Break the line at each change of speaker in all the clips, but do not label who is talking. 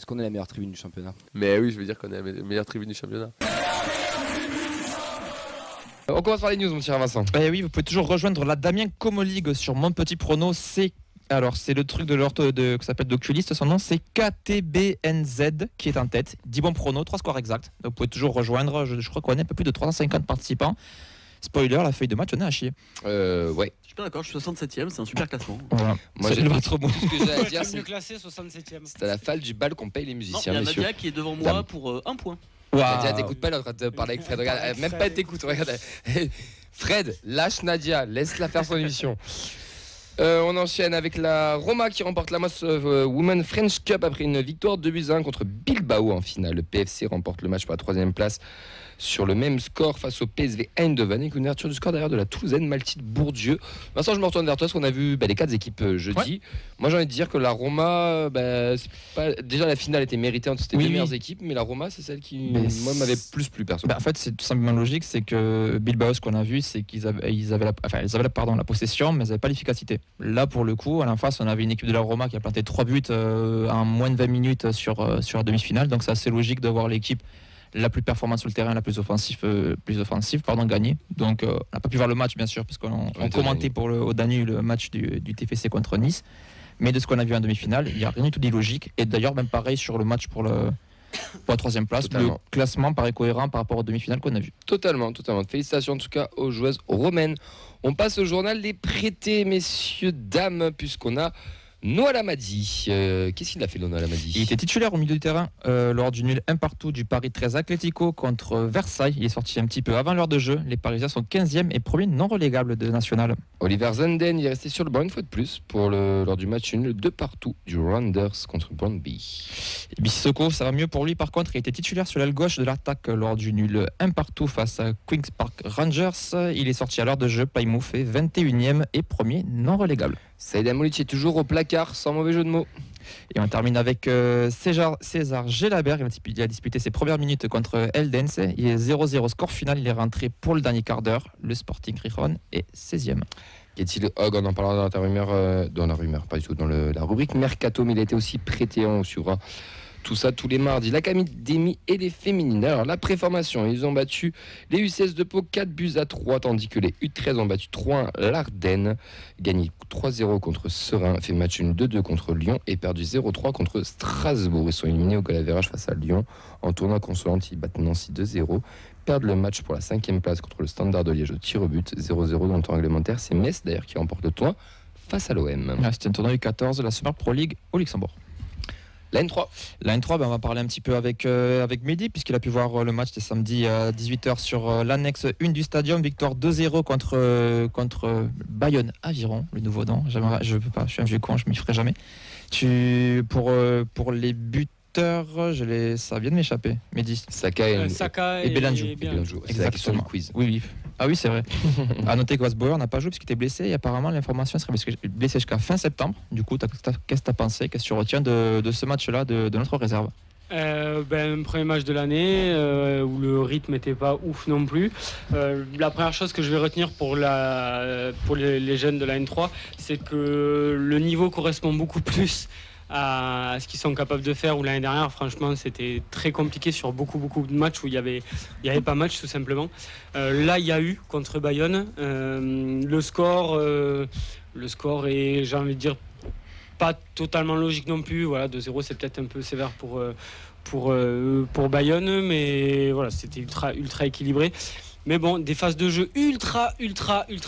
Est-ce qu'on est la meilleure tribune du championnat?
Mais oui, je veux dire qu'on est la meilleure tribune du championnat.
On commence par les news, mon cher Vincent.
Eh oui, vous pouvez toujours rejoindre la Damien Como League sur Mon Petit Prono. C'est le truc qui s'appelle d'Oculiste. Son nom, c'est KTBNZ qui est en tête. 10 bons pronos, 3 scores exacts. Donc, vous pouvez toujours rejoindre. Je crois qu'on est un peu plus de 350 participants. Spoiler, la feuille de match, on est à chier.
Ouais.
Je suis pas d'accord, je suis 67ème, c'est un super classement.
Voilà.
Moi, j'ai
pas trop bon.
Ce que j'ai à dire,
mieux
c'est
classé 67ème.
c'est à la falle du bal qu'on paye les
Non, il
musiciens,
y a
messieurs.
Nadia qui est devant moi
Dame.
pour 1 point.
Nadia, t'écoutes pas, elle est en train de parler avec Fred. Regarde, elle, même pas t'écoute. Regarde. Fred, lâche Nadia, laisse-la faire son émission. On enchaîne avec la Roma qui remporte la Moss Women French Cup après une victoire 2-1 contre Bilbao en finale. Le PFC remporte le match pour la 3e place sur le même score face au PSV Eindhoven avec une ouverture du score derrière de la Toulousaine Maltide Bourdieu. Vincent, je me retourne vers toi parce qu'on a vu les 4 équipes jeudi. Ouais. Moi, j'ai envie de dire que la Roma, c'est pas... déjà la finale était méritée entre ces deux meilleures équipes, mais la Roma, c'est celle qui moi m'avait plus plu perso.
En fait, c'est tout simplement logique, c'est que Bilbao, ce qu'on a vu, c'est qu'ils avaient la possession, mais ils n'avaient pas l'efficacité. Là, pour le coup, à la face, on avait une équipe de la Roma qui a planté 3 buts en moins de 20 minutes sur la demi-finale, donc c'est assez logique de voir l'équipe la plus performante sur le terrain, la plus offensive, gagner. Donc on n'a pas pu voir le match bien sûr parce qu'on commentait au Danube le match du TFC contre Nice, mais de ce qu'on a vu en demi-finale, il n'y a rien du tout d'illogique. Et d'ailleurs même pareil sur le match pour la 3e place. Totalement. Le classement paraît cohérent par rapport aux demi-finales qu'on a vues.
Totalement. Félicitations en tout cas aux joueuses romaines. On passe au journal des prêtés, messieurs, dames, puisqu'on a Noël Amadi. Qu'est-ce qu'il a fait, Noël Amadi?
Il était titulaire au milieu du terrain lors du nul 1 partout du Paris 13 Atlético contre Versailles. Il est sorti un petit peu avant l'heure de jeu. Les Parisiens sont 15e et premier non relégable de national.
Oliver Zenden il est resté sur le banc une fois de plus lors du match nul 2 partout du Randers contre Brøndby.
Bissoko, ça va mieux pour lui. Par contre, il était titulaire sur l'aile gauche de l'attaque lors du nul 1 partout face à Queen's Park Rangers. Il est sorti à l'heure de jeu. Plymouth est 21e et premier non relégable.
Saïd Amoulic est toujours au placard, sans mauvais jeu de mots.
Et on termine avec César Gelabert. Il a disputé ses premières minutes contre Eldense. Il est 0-0 score final. Il est rentré pour le dernier quart d'heure. Le Sporting Gijón est 16e.
Est-il Hogg, on en parlera dans la rumeur, pas du tout, dans la rubrique Mercato, mais il a été aussi prêté, on suivra tout ça tous les mardis. L'Académie et les féminines. Alors la préformation, ils ont battu les U16 de Pau 4-3, tandis que les U13 ont battu 3-1 l'Ardenne, gagné 3-0 contre Serein, fait match nul 2-2 contre Lyon et perdu 0-3 contre Strasbourg. Ils sont éliminés au goal average face à Lyon. En tournoi consolante, ils battent Nancy 2-0. Perdent le match pour la 5e place contre le Standard de Liège au tir au but, 0-0 dans le temps réglementaire. C'est Metz d'ailleurs qui remporte le tournoi face à l'OM.
C'était un tournoi U14 de la Summer Pro League au Luxembourg.
La N3.
La N3, on va parler un petit peu avec Mehdi, puisqu'il a pu voir le match, c'était samedi à 18h sur l'annexe 1 du stadium. Victoire 2-0 contre Bayonne Aviron, le nouveau nom. Je peux pas, je suis un vieux con, je m'y ferai jamais. Pour les buteurs, ça vient de m'échapper, Mehdi.
Saka et
Belanjou.
C'est la question du quiz.
Oui. Ah oui, c'est vrai. À noter que Wasbauer n'a pas joué parce qu'il était blessé et apparemment l'information serait blessé jusqu'à fin septembre. Du coup, qu'est-ce que tu as pensé? Qu'est-ce que tu retiens de ce match-là, de notre réserve?
Un premier match de l'année où le rythme n'était pas ouf non plus. La première chose que je vais retenir pour les jeunes de la N3, c'est que le niveau correspond beaucoup plus à ce qu'ils sont capables de faire. Où l'année dernière, franchement, c'était très compliqué sur beaucoup de matchs où il y avait pas match tout simplement. Là, il y a eu contre Bayonne le score est, j'ai envie de dire, pas totalement logique non plus. Voilà, 2-0, c'est peut-être un peu sévère pour Bayonne, mais voilà, c'était ultra équilibré. Mais bon, des phases de jeu ultra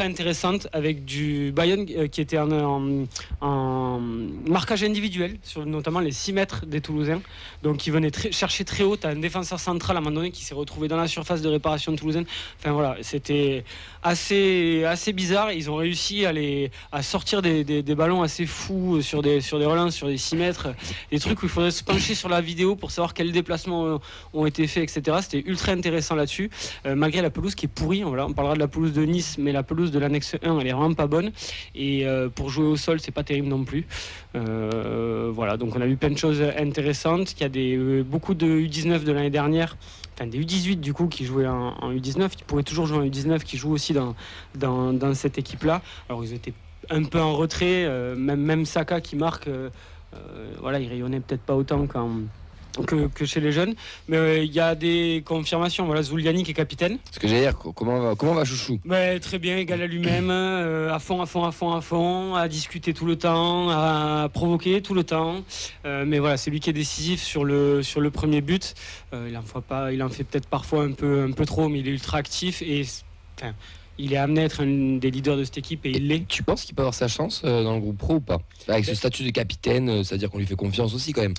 intéressantes avec du Bayern qui était en marquage individuel sur notamment les 6 mètres des Toulousains. Donc ils venaient chercher très haut. T'as un défenseur central à un moment donné qui s'est retrouvé dans la surface de réparation toulousaine. Enfin voilà, c'était assez bizarre. Ils ont réussi à sortir des ballons assez fous sur des relances sur des 6 mètres. Des trucs où il faudrait se pencher sur la vidéo pour savoir quels déplacements ont été faits, etc. C'était ultra intéressant là-dessus. Malgré la pelouse qui est pourrie, on parlera de la pelouse de Nice, mais la pelouse de l'annexe 1 elle est vraiment pas bonne et pour jouer au sol c'est pas terrible non plus. Voilà, donc on a vu plein de choses intéressantes. Il y a beaucoup de U19 de l'année dernière, enfin des U18 du coup qui jouaient en U19, ils pourraient toujours jouer en U19 qui jouent aussi dans cette équipe là. Alors ils étaient un peu en retrait, même Saka qui marque, voilà, il rayonnait peut-être pas autant que chez les jeunes. Mais il y a des confirmations. Voilà, Zuliani qui est capitaine.
Ce que j'allais dire, comment va Chouchou?
Très bien, égal à lui-même, à fond, à discuter tout le temps, à provoquer tout le temps. Mais voilà, c'est lui qui est décisif sur le premier but. Il en fait peut-être parfois un peu trop, mais il est ultra actif et il est amené à être un des leaders de cette équipe et il l'est.
Tu penses qu'il peut avoir sa chance dans le groupe pro ou pas? Avec ce statut de capitaine, c'est-à-dire qu'on lui fait confiance aussi quand même.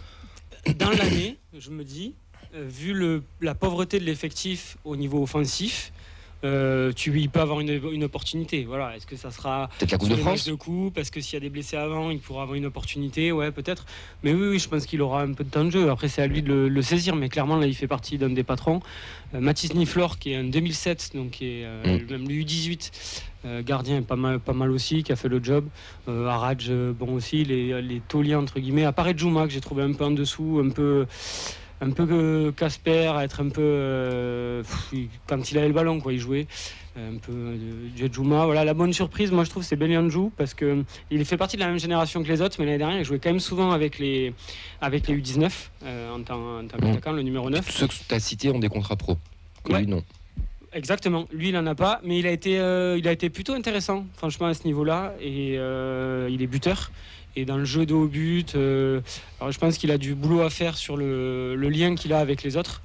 Dans l'année, je me dis, vu la pauvreté de l'effectif au niveau offensif, il peut avoir une opportunité. Voilà. Est-ce que ça sera
peut-être la Coupe de France
de coupe? Parce que s'il y a des blessés avant, il pourra avoir une opportunité. Ouais, peut-être. Mais oui, je pense qu'il aura un peu de temps de jeu. Après, c'est à lui de le saisir. Mais clairement, là, il fait partie d'un des patrons. Mathis Niflor, qui est un 2007, donc qui est même le U18. Gardien est pas mal aussi, qui a fait le job. Araj, bon aussi, les tauliers entre guillemets. À part Djouma, que j'ai trouvé un peu en dessous, un peu Casper, à être un peu quand il avait le ballon, quoi, il jouait un peu de Djouma. Voilà, la bonne surprise, moi je trouve, c'est Belianjou, parce que il fait partie de la même génération que les autres, mais l'année dernière, il jouait quand même souvent avec les U19 en tant qu'attaquant, le numéro 9.
Tous ceux que tu as cités ont des contrats pro. Lui, non.
Exactement, lui il en a pas, mais il a été plutôt intéressant, franchement, à ce niveau-là, et il est buteur. Et dans le jeu de haut but, alors je pense qu'il a du boulot à faire sur le lien qu'il a avec les autres.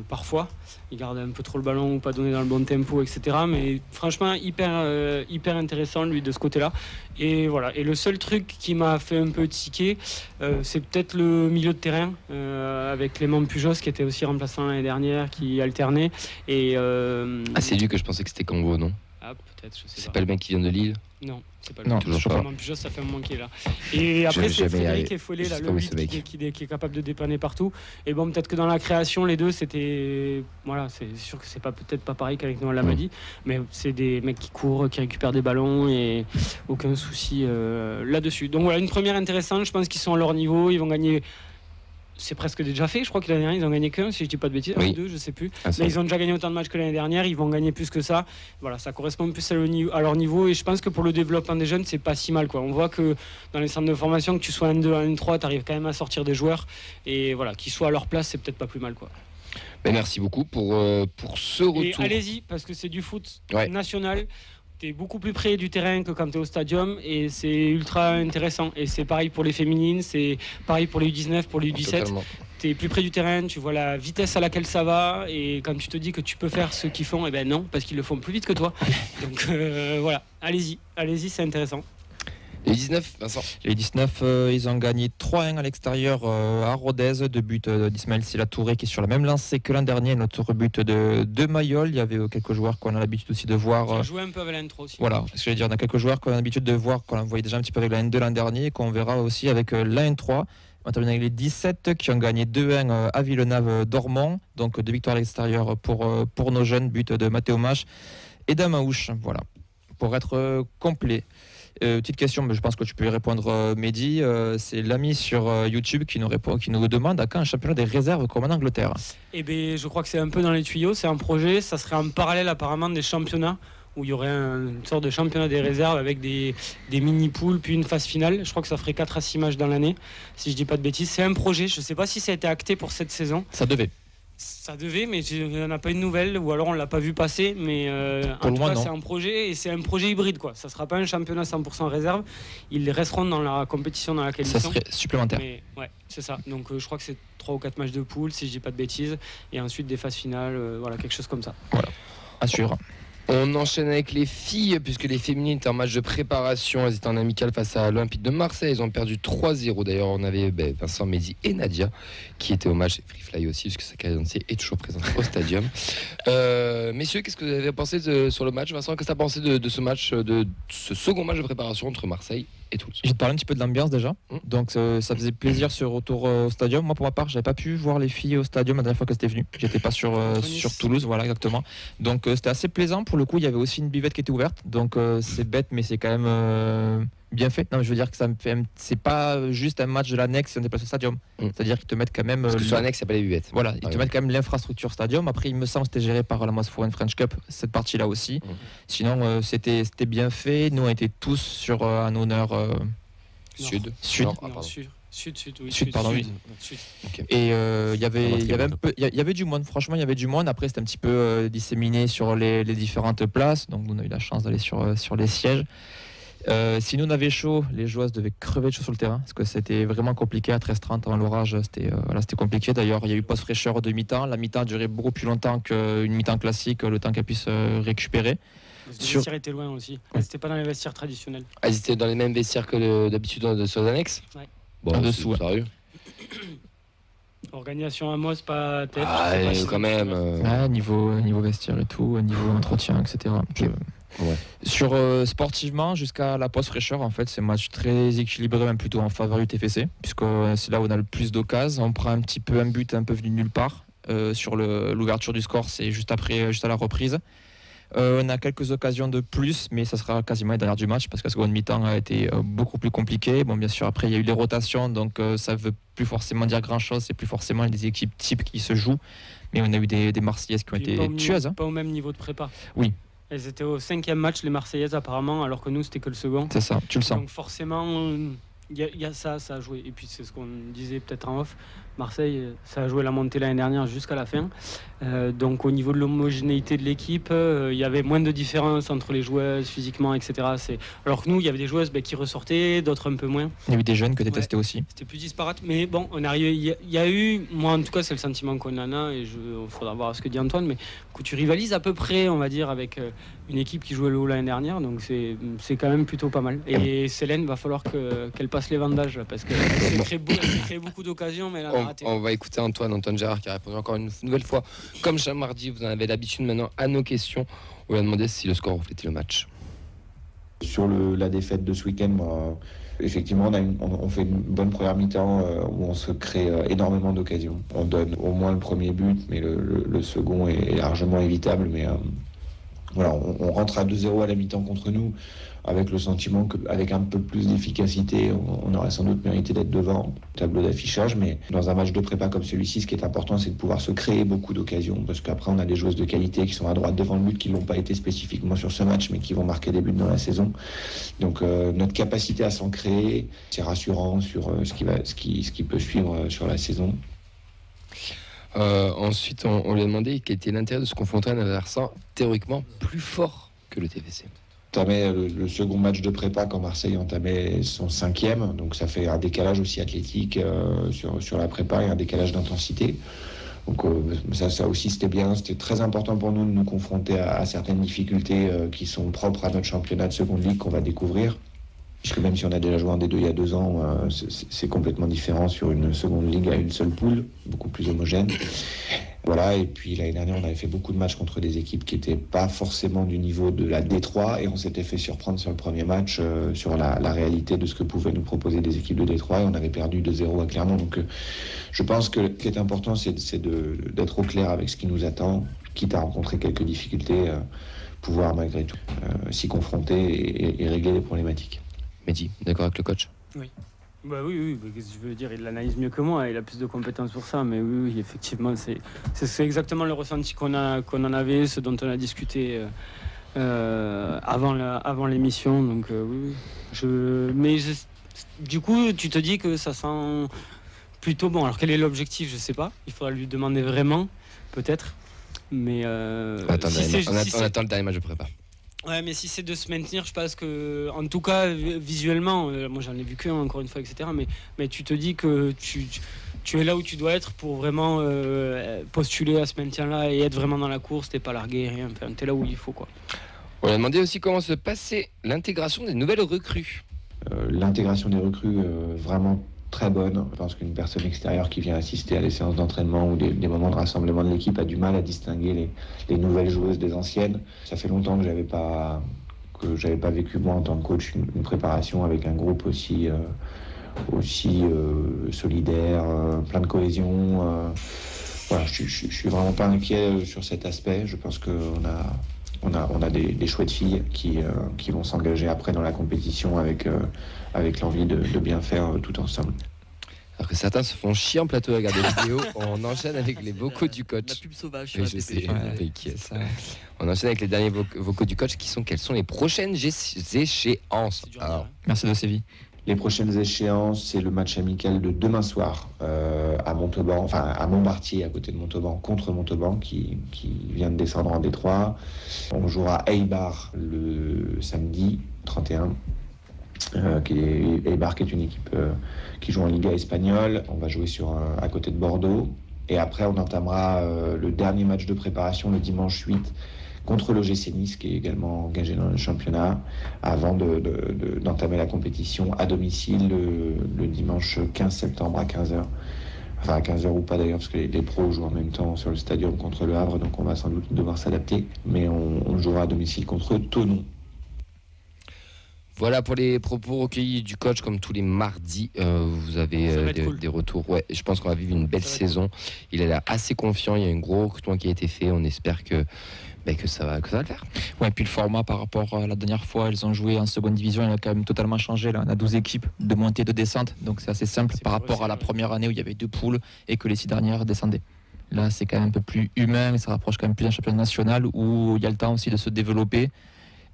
Parfois, il garde un peu trop le ballon ou pas donné dans le bon tempo, etc. Mais franchement, hyper intéressant lui de ce côté-là. Et voilà. Et le seul truc qui m'a fait un peu tiquer, c'est peut-être le milieu de terrain avec Clément Pujos qui était aussi remplaçant l'année dernière, qui alternait. Et
c'est lui que je pensais que c'était Congo, non?
Ah, peut-être, je sais pas.
C'est pas le mec qui vient de Lille?
Non, c'est pas
Non,
le
toujours pas.
Pujos, ça fait un moment qu'il est là. Et après, c'est Frédéric Effolé, là, le 8 qui est capable de dépanner partout. Et bon, peut-être que dans la création, les deux, c'était. Voilà, c'est sûr que c'est peut-être pas pareil qu'avec Noël Lamadi, mais c'est des mecs qui courent, qui récupèrent des ballons et aucun souci là-dessus. Donc voilà, une première intéressante. Je pense qu'ils sont à leur niveau. Ils vont gagner. C'est presque déjà fait, je crois que l'année dernière ils ont gagné qu'un, si je dis pas de bêtises, un ou deux, je sais plus. Mais ils ont déjà gagné autant de matchs que l'année dernière, ils vont gagner plus que ça. Voilà, ça correspond plus à leur niveau et je pense que pour le développement des jeunes, c'est pas si mal, quoi. On voit que dans les centres de formation, que tu sois N2, N3, tu arrives quand même à sortir des joueurs et voilà, qu'ils soient à leur place, c'est peut-être pas plus mal, quoi.
Mais merci beaucoup pour ce retour.
Et allez-y, parce que c'est du foot national. T'es beaucoup plus près du terrain que quand t'es au stadium et c'est ultra intéressant. Et c'est pareil pour les féminines, c'est pareil pour les U19, pour les U17.
Totalement.
T'es plus près du terrain, tu vois la vitesse à laquelle ça va et quand tu te dis que tu peux faire ce qu'ils font, eh ben non, parce qu'ils le font plus vite que toi. Donc voilà, allez-y, c'est intéressant.
Les 19, Vincent.
Les 19, ils ont gagné 3-1 à l'extérieur à Rodez, de but d'Ismaël Silla-Touré qui est sur la même lancée que l'an dernier, notre but de Mayol. Il y avait quelques joueurs qu'on a l'habitude aussi de voir.
Qui a joué un peu avec la N3 aussi.
Voilà, ce que je veux dire, on a quelques joueurs qu'on a l'habitude de voir, qu'on voyait déjà un petit peu avec la N2 l'an dernier et qu'on verra aussi avec la N3. On termine avec les 17 qui ont gagné 2-1 à Villeneuve-d'Ormont, donc 2 victoires à l'extérieur pour nos jeunes, but de Mathéo Mach et d'Amaouche. Voilà, pour être complet. Petite question, mais je pense que tu peux y répondre, Mehdi. C'est l'ami sur YouTube qui nous demande à quand un championnat des réserves comme en Angleterre.
Eh bien, je crois que c'est un peu dans les tuyaux. C'est un projet. Ça serait en parallèle apparemment des championnats où il y aurait une sorte de championnat des réserves avec des mini-poules, puis une phase finale. Je crois que ça ferait 4 à 6 matchs dans l'année, si je dis pas de bêtises. C'est un projet. Je ne sais pas si ça a été acté pour cette saison.
Ça devait, mais
il n'y en a pas une nouvelle, ou alors on ne l'a pas vu passer. Mais en tout cas, c'est un projet, et c'est un projet hybride, quoi. Ça ne sera pas un championnat 100% réserve. Ils resteront dans la compétition dans laquelle ils sont.
Ça serait supplémentaire.
Mais, ouais, c'est ça. Donc je crois que c'est 3 ou 4 matchs de poule, si je ne dis pas de bêtises. Et ensuite des phases finales, voilà, quelque chose comme ça.
Voilà, assure.
On enchaîne avec les filles, puisque les féminines étaient en match de préparation. Elles étaient en amical face à l'Olympique de Marseille. Elles ont perdu 3-0. D'ailleurs, on avait Vincent, Mehdi et Nadia qui étaient au match. Free Fly aussi, puisque sa carrière d'identité est toujours présente au stadium. Messieurs, qu'est-ce que vous avez pensé sur le match? Vincent, qu'est-ce que tu as pensé de ce match, de ce second match de préparation entre Marseille et Toulouse?
Je vais te parler un petit peu de l'ambiance déjà. Donc ça faisait plaisir ce retour au stadium. Moi, pour ma part, j'avais pas pu voir les filles au stadium la dernière fois que c'était venu. J'étais pas sur Toulouse, voilà, exactement. Donc c'était assez plaisant. Pour le coup, il y avait aussi une buvette qui était ouverte. Donc c'est bête, mais c'est quand même bien fait. Non, je veux dire que ça me fait. C'est pas juste un match de l'annexe si on déplace au stadium. C'est-à-dire qu'ils te mettent quand même.
Parce que sur l'annexe, il n'y a pas les buvettes.
Voilà, ils te mettent quand même l'infrastructure stadium. Après, il me semble que c'était géré par la Moss Foreign French Cup, cette partie-là aussi. Sinon, c'était bien fait. Nous, on était tous sur un honneur.
Sud.
Sud.
Non,
pardon.
sud, oui.
Sud, pardon, oui.
Sud.
Et il y avait
Remarqué,
il y avait du monde. Franchement, il y avait du monde. Après, c'était un petit peu disséminé sur les différentes places. Donc, on a eu la chance d'aller sur les sièges. Si nous on avait chaud, les joueuses devaient crever de chaud sur le terrain parce que c'était vraiment compliqué à 13h30 avant l'orage. C'était compliqué. D'ailleurs, il y a eu pause fraîcheur de mi-temps. La mi-temps a duré beaucoup plus longtemps qu'une mi-temps classique, le temps qu'elle puisse récupérer.
Les vestiaires étaient loin aussi. C'était pas dans les vestiaires traditionnels.
Ah, ils étaient dans les mêmes vestiaires que d'habitude sur les annexes.
Ouais.
Bon,
En dessous,
c'est sérieux.
Organisation Amos, pas TF.
Ah,
je sais pas si
quand
c'est-
même.
Ouais, niveau vestiaire et tout, niveau entretien, etc.
Ouais.
Sur sportivement, jusqu'à la pause fraîcheur, en fait, c'est un match très équilibré, même plutôt en faveur du TFC, puisque c'est là où on a le plus d'occasions. On prend un but un peu venu de nulle part. Sur l'ouverture du score, c'est juste à la reprise. On a quelques occasions de plus, mais ça sera quasiment les dernières du match parce que la seconde mi-temps a été beaucoup plus compliquée. Bon, bien sûr, après il y a eu les rotations, donc ça ne veut plus forcément dire grand-chose. C'est plus forcément des équipes types qui se jouent, mais on a eu des Marseillaises qui ont
Puis
été tueuses.
Pas au même niveau de prépa.
Oui.
Elles étaient au 5e match, les Marseillaises apparemment, alors que nous c'était que le second.
C'est ça, tu le sens.
Donc forcément, il y a ça a joué. Et puis c'est ce qu'on disait peut-être en off. Marseille, ça a joué la montée l'année dernière jusqu'à la fin. Donc au niveau de l'homogénéité de l'équipe, il y avait moins de différence entre les joueuses physiquement, etc. Alors que nous, il y avait des joueuses qui ressortaient, d'autres un peu moins.
Il y a eu des jeunes que détestaient aussi.
C'était plus disparate. Mais bon, on est arrivé. Il y a eu, moi en tout cas, c'est le sentiment qu'on en a. Et il faudra voir ce que dit Antoine. Mais que tu rivalises à peu près, on va dire, avec une équipe qui jouait le haut l'année dernière. Donc c'est quand même plutôt pas mal. Et Célène, va falloir qu'elle passe les vendages parce qu'elle s'est créé beaucoup d'occasions, mais elle a raté.
On va écouter Antoine Gérard qui a répondu encore une nouvelle fois. Comme chaque mardi, vous en avez l'habitude maintenant à nos questions. On lui a demandé si le score reflétait le match.
Sur la défaite de ce week-end, effectivement, on fait une bonne première mi-temps où on se crée énormément d'occasions. On donne au moins le premier but, mais le second est largement évitable. Mais voilà, on rentre à 2-0 à la mi-temps contre nous, avec le sentiment qu'avec un peu plus d'efficacité, on aurait sans doute mérité d'être devant le tableau d'affichage. Mais dans un match de prépa comme celui-ci, ce qui est important, c'est de pouvoir se créer beaucoup d'occasions. Parce qu'après, on a des joueuses de qualité qui sont à droite devant le but, qui ne l'ont pas été spécifiquement sur ce match, mais qui vont marquer des buts dans la saison. Donc notre capacité à s'en créer, c'est rassurant sur ce qui peut suivre sur la saison.
Ensuite, on lui a demandé quel était l'intérêt de se confronter à un adversaire théoriquement plus fort que le TFC.
Entamait le second match de prépa quand Marseille entamait son 5e, donc ça fait un décalage aussi athlétique sur la prépa et un décalage d'intensité. Donc ça aussi c'était bien, c'était très important pour nous de nous confronter à certaines difficultés qui sont propres à notre championnat de seconde ligue qu'on va découvrir. Puisque même si on a déjà joué en D2 il y a 2 ans, c'est complètement différent sur une seconde ligue à une seule poule, beaucoup plus homogène. Voilà, et puis l'année dernière, on avait fait beaucoup de matchs contre des équipes qui n'étaient pas forcément du niveau de la D3 et on s'était fait surprendre sur le premier match sur la réalité de ce que pouvaient nous proposer des équipes de D3 et on avait perdu 2-0 à Clermont. Donc je pense que ce qui est important, c'est d'être au clair avec ce qui nous attend, quitte à rencontrer quelques difficultés, pouvoir malgré tout s'y confronter et régler les problématiques.
Mehdi, d'accord avec le coach?
Oui. Bah oui, qu'est-ce que je veux dire, il l'analyse mieux que moi, il a plus de compétences pour ça, mais oui, effectivement, c'est exactement le ressenti qu'on en avait, ce dont on a discuté avant l'émission, donc oui. Du coup, tu te dis que ça sent plutôt bon. Alors quel est l'objectif, je sais pas, il faudra lui demander vraiment, peut-être, mais
on attend le dernier match de prépa.
Ouais, mais si c'est de se maintenir, je pense que, en tout cas, visuellement, moi j'en ai vu qu'un encore une fois, etc. Mais tu te dis que tu es là où tu dois être pour vraiment postuler à ce maintien-là et être vraiment dans la course, t'es pas largué, rien. Enfin, t'es là où il faut, quoi.
On a demandé aussi comment se passait l'intégration des nouvelles recrues.
L'intégration des recrues, vraiment très bonne. Je pense qu'une personne extérieure qui vient assister à des séances d'entraînement ou des moments de rassemblement de l'équipe a du mal à distinguer les nouvelles joueuses des anciennes. Ça fait longtemps que j'avais pas vécu moi en tant que coach une préparation avec un groupe aussi solidaire, plein de cohésion. Voilà, je suis vraiment pas inquiet sur cet aspect. Je pense qu'on a des chouettes filles qui vont s'engager après dans la compétition avec l'envie de bien faire tout ensemble.
Alors que certains se font chier en plateau à regarder les vidéos, on enchaîne avec les vocaux du coach.
La pub sauvage
Oui,
sur
je
la
sais,
PP.
t'inquiète. On enchaîne avec les derniers vocaux du coach quelles sont les prochaines échéances.
C'est dur à
Alors,
dire, hein.
Merci de Séville.
Les prochaines échéances, c'est le match amical de demain soir à Montauban, enfin à Montbartier, à côté de Montauban, contre Montauban, qui vient de descendre en D3. On jouera Eibar le samedi 31. Eibar qui est une équipe qui joue en Liga espagnole. On va jouer à côté de Bordeaux. Et après, on entamera le dernier match de préparation le dimanche 8 contre l'OGC Nice, qui est également engagé dans le championnat, avant d'entamer la compétition à domicile le dimanche 15 septembre à 15h. Enfin, à 15h ou pas d'ailleurs, parce que les pros jouent en même temps sur le stadium contre le Havre, donc on va sans doute devoir s'adapter. Mais on jouera à domicile contre Thonon.
Voilà pour les propos recueillis du coach, comme tous les mardis. Vous avez des retours. Ouais, je pense qu'on va vivre une belle saison. Il a l'air assez confiant. Il y a un gros recrutement qui a été fait. On espère que ça va le faire.
Ouais, puis le format par rapport à la dernière fois, ils ont joué en seconde division, il a quand même totalement changé. Là, on a 12 équipes de montée et de descente, donc c'est assez simple par rapport à la première année où il y avait 2 poules et que les 6 dernières descendaient. Là, c'est quand même un peu plus humain et ça rapproche quand même plus d'un championnat national où il y a le temps aussi de se développer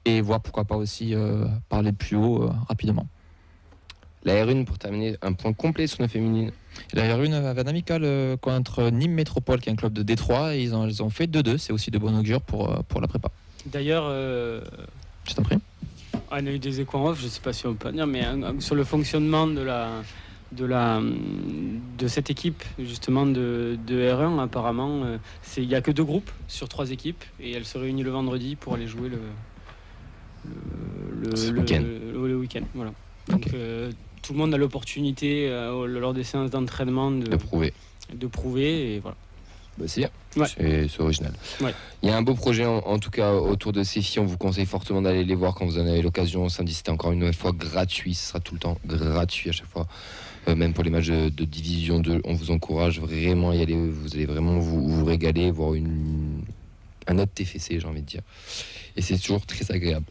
et voir pourquoi pas aussi parler plus haut rapidement.
La R1, pour terminer, un point complet sur nos féminines.
La R1 avait un amical contre Nîmes Métropole, qui est un club de Détroit, et ils ont fait 2-2. C'est aussi de bon augure pour la prépa.
D'ailleurs,
Je t'en prie.
on a eu des échos en off, je ne sais pas si on peut dire, mais sur le fonctionnement de cette équipe justement de R1, apparemment, il n'y a que 2 groupes sur 3 équipes, et elles se réunissent le vendredi pour aller jouer le week-end. Voilà. Donc tout le monde a l'opportunité lors des séances d'entraînement de prouver et voilà.
Bah c'est bien,
ouais.
c'est original.
Ouais.
Il y a un beau projet en tout cas autour de ces filles. On vous conseille fortement d'aller les voir quand vous en avez l'occasion. Samedi, c'était encore une fois gratuit. Ce sera tout le temps gratuit à chaque fois. Même pour les matchs de division 2, on vous encourage vraiment à y aller. Vous allez vraiment vous régaler, voir un autre TFC, j'ai envie de dire. Et c'est toujours très agréable.